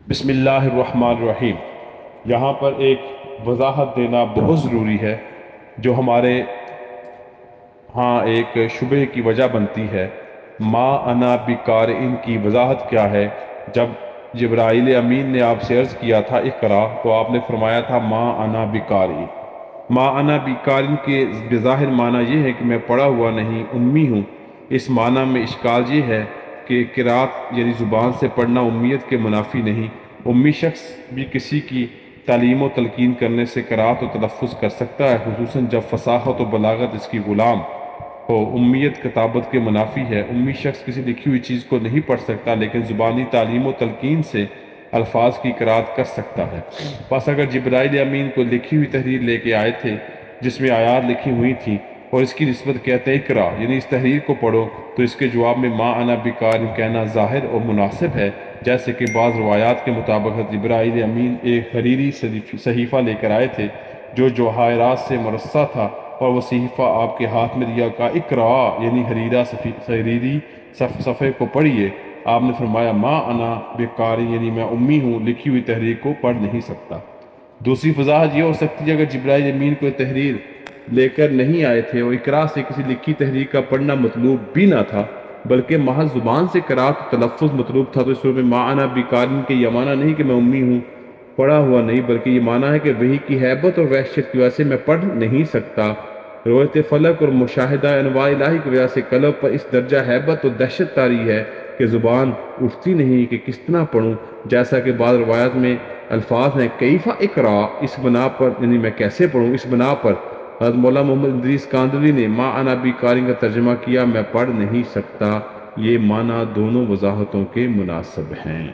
بسم اللہ الرحمن الرحیم۔ یہاں پر ایک وضاحت دینا بہت ضروری ہے جو ہمارے ہاں ایک شبہ کی وجہ بنتی ہے۔ ما انا بقارئن کی وضاحت کیا ہے؟ جب جبرائیل امین نے آپ سے عرض کیا تھا اقرا، تو آپ نے فرمایا تھا ما انا بقارئن۔ ما انا بقارئن کے بظاہر معنی یہ ہے کہ میں پڑھا ہوا نہیں، امی ہوں۔ اس معنی میں اشکال یہ ہے کہ قرات یعنی زبان سے پڑھنا امیت کے منافی نہیں۔ امی شخص بھی کسی کی تعلیم و تلقین کرنے سے قرات و تلفظ کر سکتا ہے، خصوصاً جب فصاحت و بلاغت اس کی غلام ہو۔ امیت کتابت کے منافی ہے۔ امی شخص کسی لکھی ہوئی چیز کو نہیں پڑھ سکتا، لیکن زبانی تعلیم و تلقین سے الفاظ کی قرات کر سکتا ہے۔ بس اگر جبرائیل امین کو لکھی ہوئی تحریر لے کے آئے تھے جس میں آیات لکھی ہوئی تھیں اور اس کی نسبت کہتے ہیں اقرا یعنی اس تحریر کو پڑھو، تو اس کے جواب میں ما انا بقارئ کہنا ظاہر اور مناسب ہے۔ جیسے کہ بعض روایات کے مطابق جبرائیل امین ایک حریری صحیفہ لے کر آئے تھے جو جواہرات سے مرصع تھا، اور وہ صحیفہ آپ کے ہاتھ میں دیا، کہا اقرا یعنی حریری صفحے کو پڑھیے۔ آپ نے فرمایا ما انا بقارئ یعنی میں امی ہوں، لکھی ہوئی تحریر کو پڑھ نہیں سکتا۔ دوسری وضاحت یہ ہو سکتی ہے اگر جبرائیل امین کو تحریر لے کر نہیں آئے تھے اور اقرا سے کسی لکھی تحریر کا پڑھنا مطلوب بھی نہ تھا، بلکہ محض زبان سے قرات و تلفظ مطلوب تھا، تو اس صورت میں ما انا بقارئ کے یہ معنی نہیں کہ میں امی ہوں، پڑھا ہوا نہیں، بلکہ یہ معنی ہے کہ وحی کی ہیبت اور وحشت کی وجہ سے میں پڑھ نہیں سکتا۔ روایت فلک اور مشاہدہ انواع الہی کی وجہ سے قلب پر اس درجہ ہیبت اور دہشت طاری ہے کہ زبان اٹھتی نہیں کہ کس طرح پڑھوں، جیسا کہ بعض روایات میں الفاظ ہیں کیفا اقرا، اس بنا پر یعنی میں کیسے پڑھوں، اس بنا پر حضرت مولانا محمد ادریس کاندھلی نے ما انا بقارئ کا ترجمہ کیا میں پڑھ نہیں سکتا۔ یہ معنی دونوں وضاحتوں کے مناسب ہیں۔